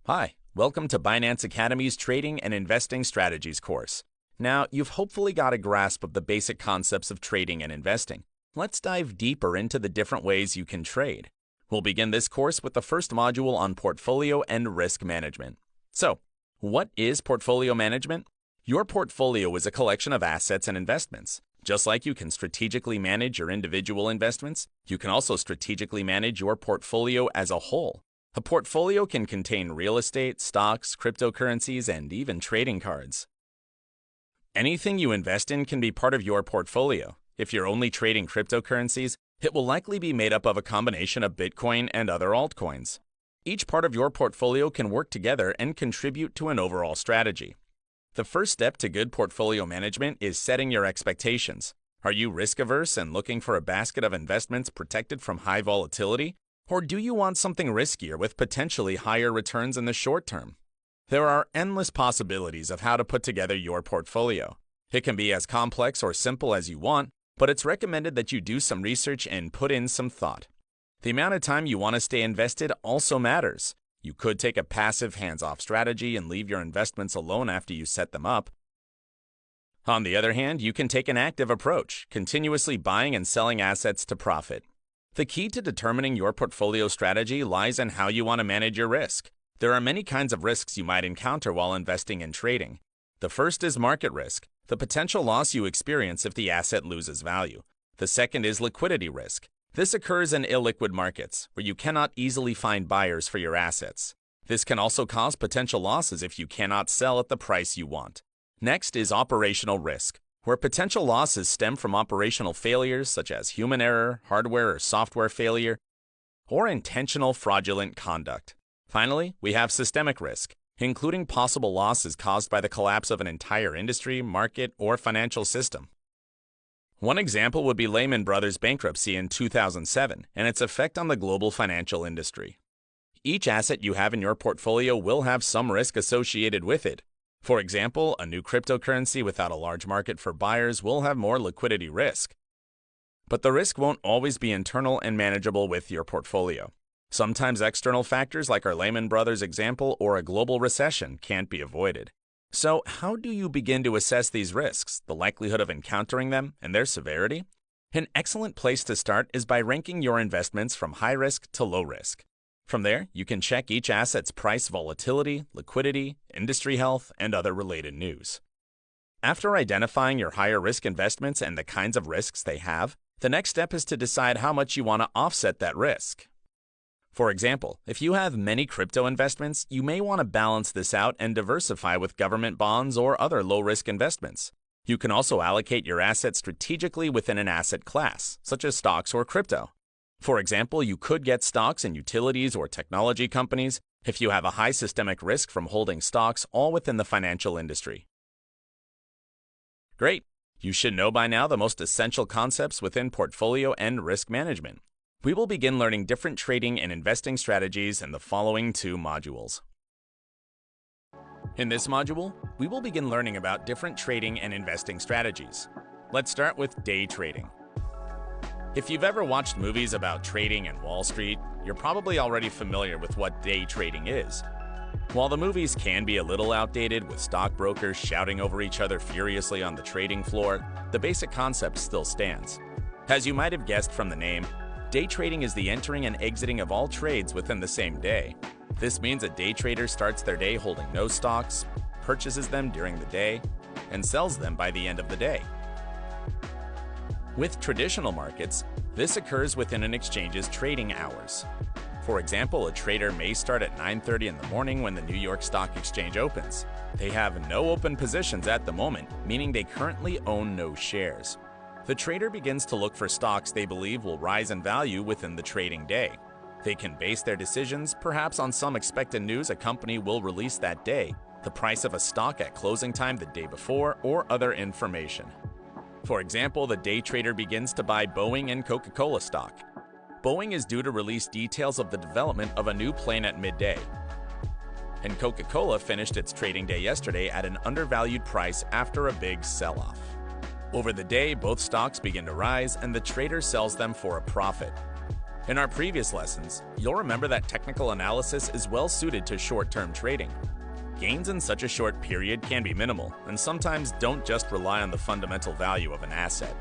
Hi, welcome to Binance Academy's Trading and Investing Strategies course. Now, you've hopefully got a grasp of the basic concepts of trading and investing. Let's dive deeper into the different ways you can trade. We'll begin this course with the first module on portfolio and risk management. So, what is portfolio management? Your portfolio is a collection of assets and investments. Just like you can strategically manage your individual investments, you can also strategically manage your portfolio as a whole. A portfolio can contain real estate, stocks, cryptocurrencies, and even trading cards. Anything you invest in can be part of your portfolio. If you're only trading cryptocurrencies, it will likely be made up of a combination of Bitcoin and other altcoins. Each part of your portfolio can work together and contribute to an overall strategy. The first step to good portfolio management is setting your expectations. Are you risk-averse and looking for a basket of investments protected from high volatility? Or do you want something riskier with potentially higher returns in the short term? There are endless possibilities of how to put together your portfolio. It can be as complex or simple as you want, but it's recommended that you do some research and put in some thought. The amount of time you want to stay invested also matters. You could take a passive, hands-off strategy and leave your investments alone after you set them up. On the other hand, you can take an active approach, continuously buying and selling assets to profit. The key to determining your portfolio strategy lies in how you want to manage your risk. There are many kinds of risks you might encounter while investing and trading. The first is market risk, the potential loss you experience if the asset loses value. The second is liquidity risk. This occurs in illiquid markets, where you cannot easily find buyers for your assets. This can also cause potential losses if you cannot sell at the price you want. Next is operational risk, where potential losses stem from operational failures such as human error, hardware or software failure, or intentional fraudulent conduct. Finally, we have systemic risk, including possible losses caused by the collapse of an entire industry, market, or financial system. One example would be Lehman Brothers' bankruptcy in 2007 and its effect on the global financial industry. Each asset you have in your portfolio will have some risk associated with it. For example, a new cryptocurrency without a large market for buyers will have more liquidity risk. But the risk won't always be internal and manageable with your portfolio. Sometimes external factors like our Lehman Brothers example or a global recession can't be avoided. So how do you begin to assess these risks, the likelihood of encountering them, and their severity? An excellent place to start is by ranking your investments from high risk to low risk. From there, you can check each asset's price volatility, liquidity, industry health, and other related news. After identifying your higher risk investments and the kinds of risks they have, the next step is to decide how much you want to offset that risk. For example, if you have many crypto investments, you may want to balance this out and diversify with government bonds or other low-risk investments. You can also allocate your assets strategically within an asset class, such as stocks or crypto. For example, you could get stocks in utilities or technology companies if you have a high systemic risk from holding stocks all within the financial industry. Great! You should know by now the most essential concepts within portfolio and risk management. We will begin learning different trading and investing strategies in the following 2 modules. In this module, we will begin learning about different trading and investing strategies. Let's start with day trading. If you've ever watched movies about trading and Wall Street, you're probably already familiar with what day trading is. While the movies can be a little outdated with stockbrokers shouting over each other furiously on the trading floor, the basic concept still stands. As you might have guessed from the name, day trading is the entering and exiting of all trades within the same day. This means a day trader starts their day holding no stocks, purchases them during the day, and sells them by the end of the day. With traditional markets, this occurs within an exchange's trading hours. For example, a trader may start at 9:30 in the morning when the New York Stock Exchange opens. They have no open positions at the moment, meaning they currently own no shares. The trader begins to look for stocks they believe will rise in value within the trading day. They can base their decisions perhaps on some expected news a company will release that day, the price of a stock at closing time the day before, or other information. For example, the day trader begins to buy Boeing and Coca-Cola stock. Boeing is due to release details of the development of a new plane at midday. And Coca-Cola finished its trading day yesterday at an undervalued price after a big sell-off. Over the day, both stocks begin to rise and the trader sells them for a profit. In our previous lessons, you'll remember that technical analysis is well suited to short-term trading. Gains in such a short period can be minimal, and sometimes don't just rely on the fundamental value of an asset.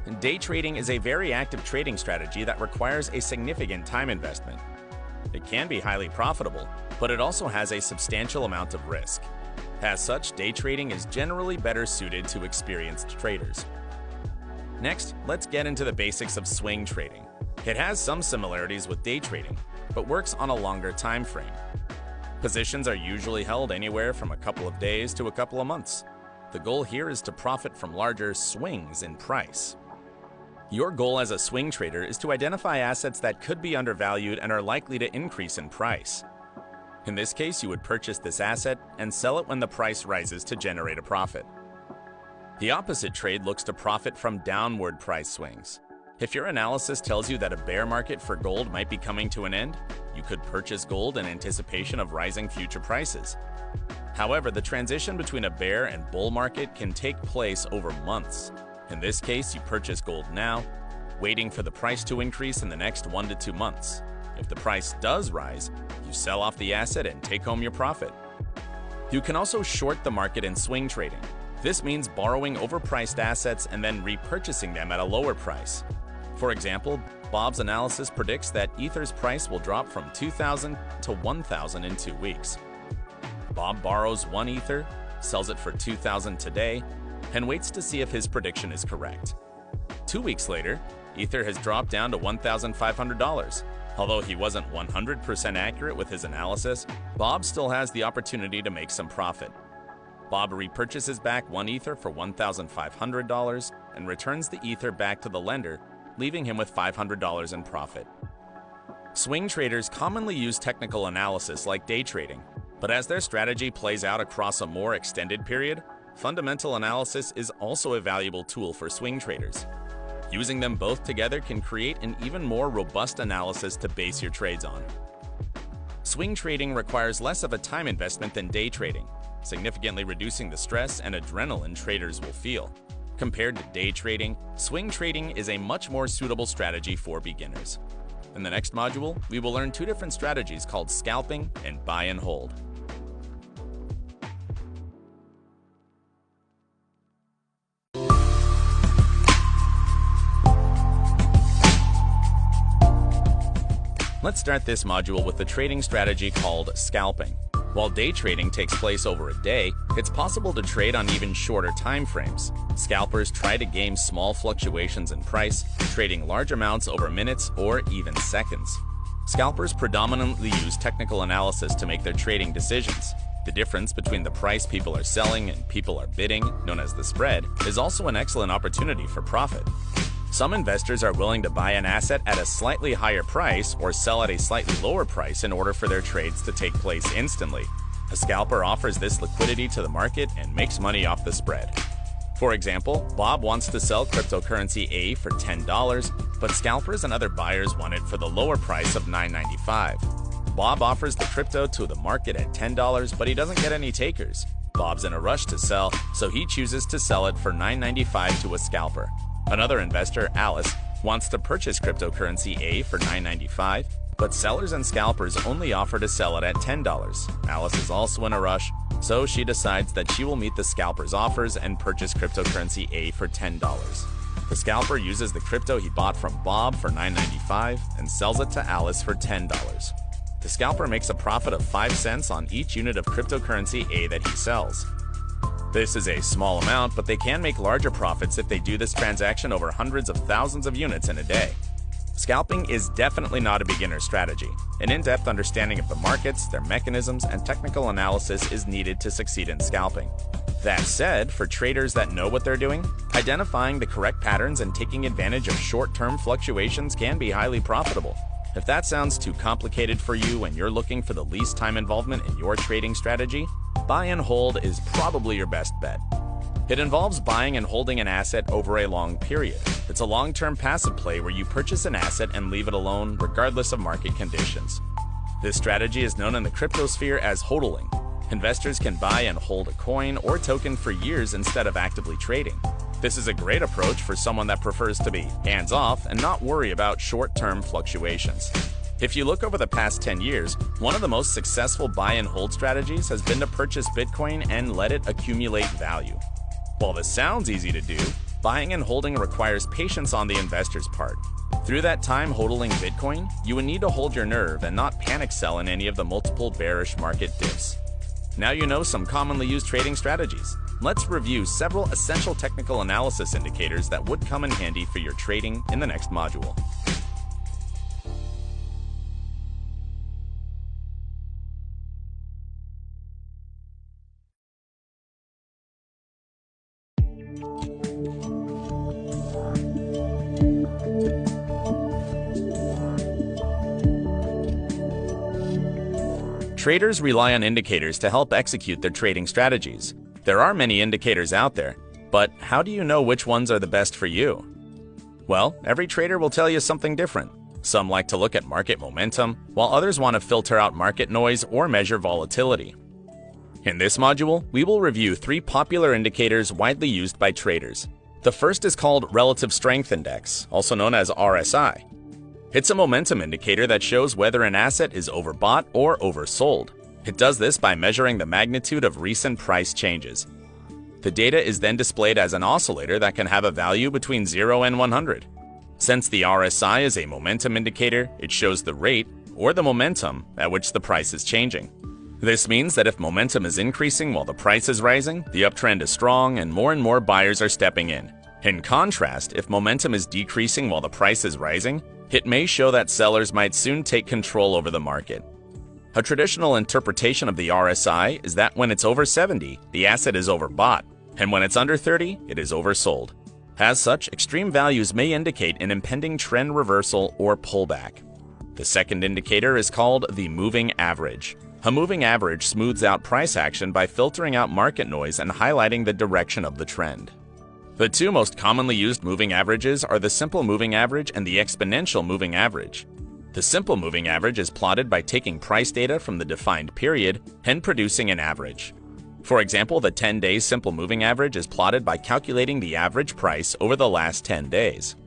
And day trading is a very active trading strategy that requires a significant time investment. It can be highly profitable, but it also has a substantial amount of risk. As such, day trading is generally better suited to experienced traders. Next, let's get into the basics of swing trading. It has some similarities with day trading, but works on a longer time frame. Positions are usually held anywhere from a couple of days to a couple of months. The goal here is to profit from larger swings in price. Your goal as a swing trader is to identify assets that could be undervalued and are likely to increase in price. In this case, you would purchase this asset and sell it when the price rises to generate a profit. The opposite trade looks to profit from downward price swings. If your analysis tells you that a bear market for gold might be coming to an end, you could purchase gold in anticipation of rising future prices. However, the transition between a bear and bull market can take place over months. In this case, you purchase gold now, waiting for the price to increase in the next 1 to 2 months. If the price does rise, you sell off the asset and take home your profit. You can also short the market in swing trading. This means borrowing overpriced assets and then repurchasing them at a lower price. For example, Bob's analysis predicts that Ether's price will drop from 2,000 to 1,000 in 2 weeks. Bob borrows 1 Ether, sells it for 2,000 today, and waits to see if his prediction is correct. 2 weeks later, Ether has dropped down to $1,500. Although he wasn't 100% accurate with his analysis, Bob still has the opportunity to make some profit. Bob repurchases back 1 Ether for $1,500 and returns the Ether back to the lender, leaving him with $500 in profit. Swing traders commonly use technical analysis like day trading, but as their strategy plays out across a more extended period, fundamental analysis is also a valuable tool for swing traders. Using them both together can create an even more robust analysis to base your trades on. Swing trading requires less of a time investment than day trading, significantly reducing the stress and adrenaline traders will feel. Compared to day trading, swing trading is a much more suitable strategy for beginners. In the next module, we will learn 2 different strategies called scalping and buy and hold. Let's start this module with the trading strategy called scalping. While day trading takes place over a day, it's possible to trade on even shorter time frames. Scalpers try to game small fluctuations in price, trading large amounts over minutes or even seconds. Scalpers predominantly use technical analysis to make their trading decisions. The difference between the price people are selling and people are bidding, known as the spread, is also an excellent opportunity for profit. Some investors are willing to buy an asset at a slightly higher price or sell at a slightly lower price in order for their trades to take place instantly. A scalper offers this liquidity to the market and makes money off the spread. For example, Bob wants to sell cryptocurrency A for $10, but scalpers and other buyers want it for the lower price of $9.95. Bob offers the crypto to the market at $10, but he doesn't get any takers. Bob's in a rush to sell, so he chooses to sell it for $9.95 to a scalper. Another investor, Alice, wants to purchase cryptocurrency A for $9.95, but sellers and scalpers only offer to sell it at $10. Alice is also in a rush, so she decides that she will meet the scalper's offers and purchase cryptocurrency A for $10. The scalper uses the crypto he bought from Bob for $9.95 and sells it to Alice for $10. The scalper makes a profit of 5 cents on each unit of cryptocurrency A that he sells. This is a small amount, but they can make larger profits if they do this transaction over hundreds of thousands of units in a day. Scalping is definitely not a beginner strategy. An in-depth understanding of the markets, their mechanisms, and technical analysis is needed to succeed in scalping. That said, for traders that know what they're doing, identifying the correct patterns and taking advantage of short-term fluctuations can be highly profitable. If that sounds too complicated for you and you're looking for the least time involvement in your trading strategy, buy and hold is probably your best bet. It involves buying and holding an asset over a long period. It's a long-term passive play where you purchase an asset and leave it alone regardless of market conditions. This strategy is known in the cryptosphere as hodling. Investors can buy and hold a coin or token for years instead of actively trading. This is a great approach for someone that prefers to be hands-off and not worry about short-term fluctuations. If you look over the past 10 years, one of the most successful buy and hold strategies has been to purchase Bitcoin and let it accumulate value. While this sounds easy to do, buying and holding requires patience on the investor's part. Through that time hodling Bitcoin, you would need to hold your nerve and not panic sell in any of the multiple bearish market dips. Now you know some commonly used trading strategies. Let's review several essential technical analysis indicators that would come in handy for your trading in the next module. Traders rely on indicators to help execute their trading strategies. There are many indicators out there, but how do you know which ones are the best for you? Well, every trader will tell you something different. Some like to look at market momentum, while others want to filter out market noise or measure volatility. In this module, we will review 3 popular indicators widely used by traders. The first is called Relative Strength Index, also known as RSI. It's a momentum indicator that shows whether an asset is overbought or oversold. It does this by measuring the magnitude of recent price changes. The data is then displayed as an oscillator that can have a value between 0 and 100. Since the RSI is a momentum indicator, it shows the rate, or the momentum, at which the price is changing. This means that if momentum is increasing while the price is rising, the uptrend is strong and more buyers are stepping in. In contrast, if momentum is decreasing while the price is rising, it may show that sellers might soon take control over the market. A traditional interpretation of the RSI is that when it's over 70, the asset is overbought, and when it's under 30, it is oversold. As such, extreme values may indicate an impending trend reversal or pullback. The second indicator is called the moving average. A moving average smooths out price action by filtering out market noise and highlighting the direction of the trend. The 2 most commonly used moving averages are the simple moving average and the exponential moving average. The simple moving average is plotted by taking price data from the defined period and producing an average. For example, the 10-day simple moving average is plotted by calculating the average price over the last 10 days.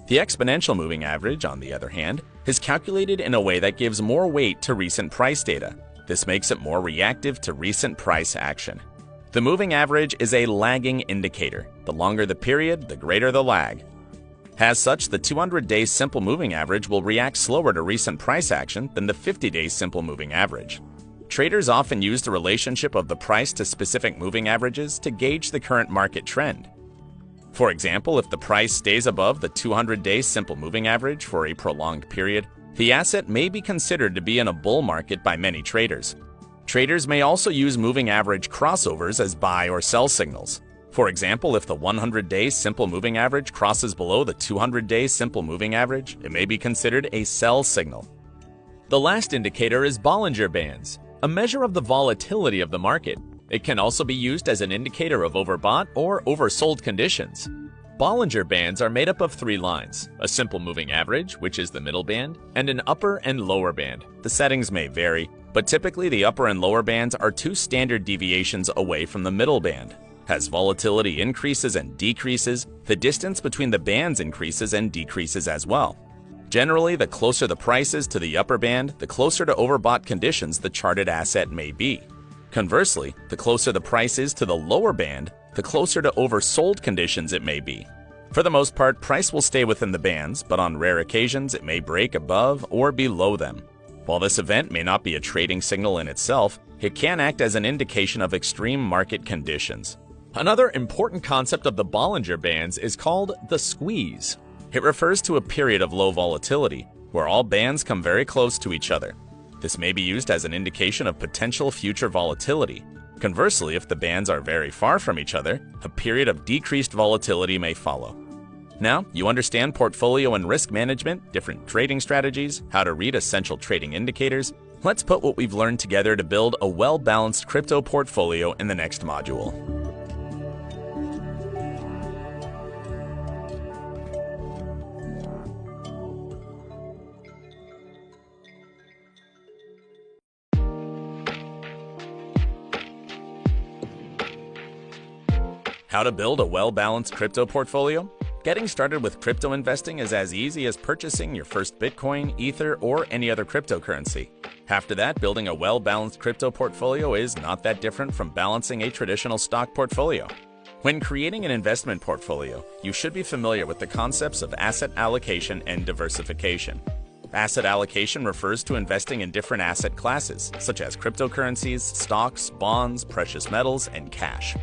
The exponential moving average, on the other hand, is calculated in a way that gives more weight to recent price data. This makes it more reactive to recent price action. The moving average is a lagging indicator. The longer the period, the greater the lag. As such, the 200-day simple moving average will react slower to recent price action than the 50-day simple moving average. Traders often use the relationship of the price to specific moving averages to gauge the current market trend. For example, if the price stays above the 200-day simple moving average for a prolonged period, the asset may be considered to be in a bull market by many traders. Traders may also use moving average crossovers as buy or sell signals. For example, if the 100-day simple moving average crosses below the 200-day simple moving average, it may be considered a sell signal. The last indicator is Bollinger Bands, a measure of the volatility of the market. It can also be used as an indicator of overbought or oversold conditions. Bollinger Bands are made up of 3 lines, a simple moving average, which is the middle band, and an upper and lower band. The settings may vary, but typically the upper and lower bands are 2 standard deviations away from the middle band. As volatility increases and decreases, the distance between the bands increases and decreases as well. Generally, the closer the price is to the upper band, the closer to overbought conditions the charted asset may be. Conversely, the closer the price is to the lower band, the closer to oversold conditions it may be. For the most part, price will stay within the bands, but on rare occasions it may break above or below them. While this event may not be a trading signal in itself, it can act as an indication of extreme market conditions. Another important concept of the Bollinger Bands is called the squeeze. It refers to a period of low volatility, where all bands come very close to each other. This may be used as an indication of potential future volatility. Conversely, if the bands are very far from each other, a period of decreased volatility may follow. Now, you understand portfolio and risk management, different trading strategies, how to read essential trading indicators. Let's put what we've learned together to build a well-balanced crypto portfolio in the next module. How to build a well-balanced crypto portfolio? Getting started with crypto investing is as easy as purchasing your first Bitcoin, Ether, or any other cryptocurrency. After that, building a well-balanced crypto portfolio is not that different from balancing a traditional stock portfolio. When creating an investment portfolio, you should be familiar with the concepts of asset allocation and diversification. Asset allocation refers to investing in different asset classes, such as cryptocurrencies, stocks, bonds, precious metals, and cash.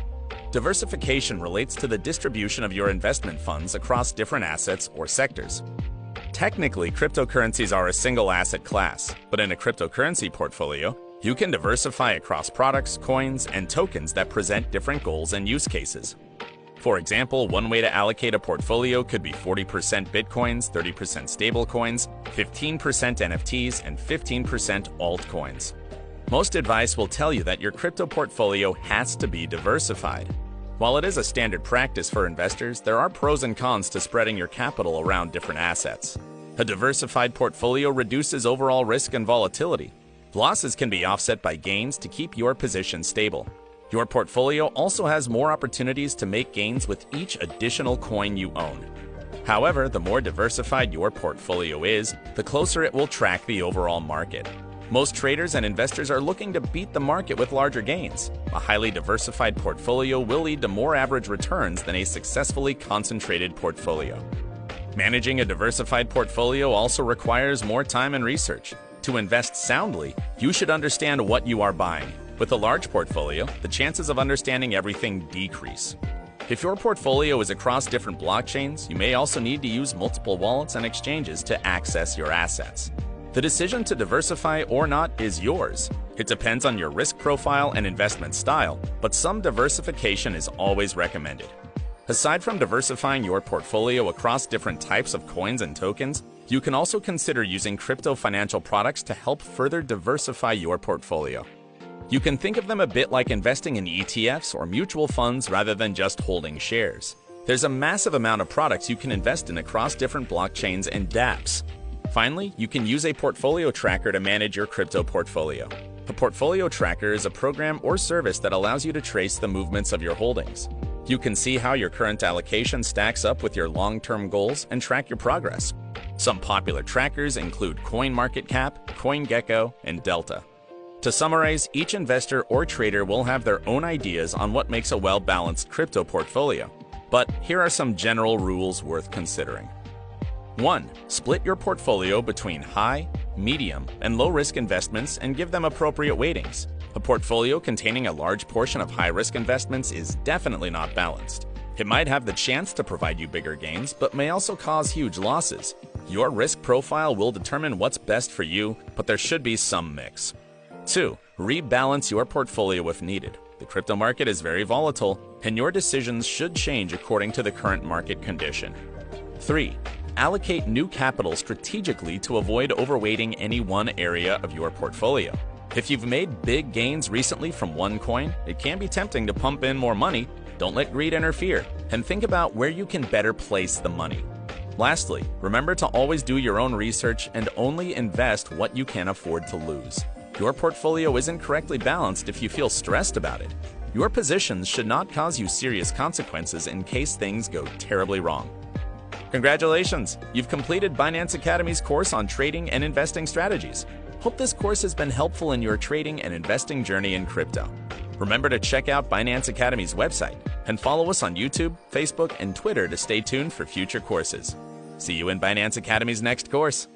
Diversification relates to the distribution of your investment funds across different assets or sectors. Technically, cryptocurrencies are a single asset class, but in a cryptocurrency portfolio, you can diversify across products, coins, and tokens that present different goals and use cases. For example, one way to allocate a portfolio could be 40% Bitcoins, 30% stablecoins, 15% NFTs, and 15% altcoins. Most advice will tell you that your crypto portfolio has to be diversified. While it is a standard practice for investors, there are pros and cons to spreading your capital around different assets. A diversified portfolio reduces overall risk and volatility. Losses can be offset by gains to keep your position stable. Your portfolio also has more opportunities to make gains with each additional coin you own. However, the more diversified your portfolio is, the closer it will track the overall market. Most traders and investors are looking to beat the market with larger gains. A highly diversified portfolio will lead to more average returns than a successfully concentrated portfolio. Managing a diversified portfolio also requires more time and research. To invest soundly, you should understand what you are buying. With a large portfolio, the chances of understanding everything decrease. If your portfolio is across different blockchains, you may also need to use multiple wallets and exchanges to access your assets. The decision to diversify or not is yours. It depends on your risk profile and investment style, but some diversification is always recommended. Aside from diversifying your portfolio across different types of coins and tokens, you can also consider using crypto financial products to help further diversify your portfolio. You can think of them a bit like investing in ETFs or mutual funds rather than just holding shares. There's a massive amount of products you can invest in across different blockchains and dApps. Finally, you can use a portfolio tracker to manage your crypto portfolio. A portfolio tracker is a program or service that allows you to trace the movements of your holdings. You can see how your current allocation stacks up with your long-term goals and track your progress. Some popular trackers include CoinMarketCap, CoinGecko, and Delta. To summarize, each investor or trader will have their own ideas on what makes a well-balanced crypto portfolio. But here are some general rules worth considering. 1. Split your portfolio between high, medium, and low-risk investments and give them appropriate weightings. A portfolio containing a large portion of high-risk investments is definitely not balanced. It might have the chance to provide you bigger gains, but may also cause huge losses. Your risk profile will determine what's best for you, but there should be some mix. 2. Rebalance your portfolio if needed. The crypto market is very volatile, and your decisions should change according to the current market condition. 3. Allocate new capital strategically to avoid overweighting any one area of your portfolio. If you've made big gains recently from one coin, it can be tempting to pump in more money. Don't let greed interfere, and think about where you can better place the money. Lastly, remember to always do your own research and only invest what you can afford to lose. Your portfolio isn't correctly balanced if you feel stressed about it. Your positions should not cause you serious consequences in case things go terribly wrong. Congratulations! You've completed Binance Academy's course on trading and investing strategies. Hope this course has been helpful in your trading and investing journey in crypto. Remember to check out Binance Academy's website and follow us on YouTube, Facebook, and Twitter to stay tuned for future courses. See you in Binance Academy's next course.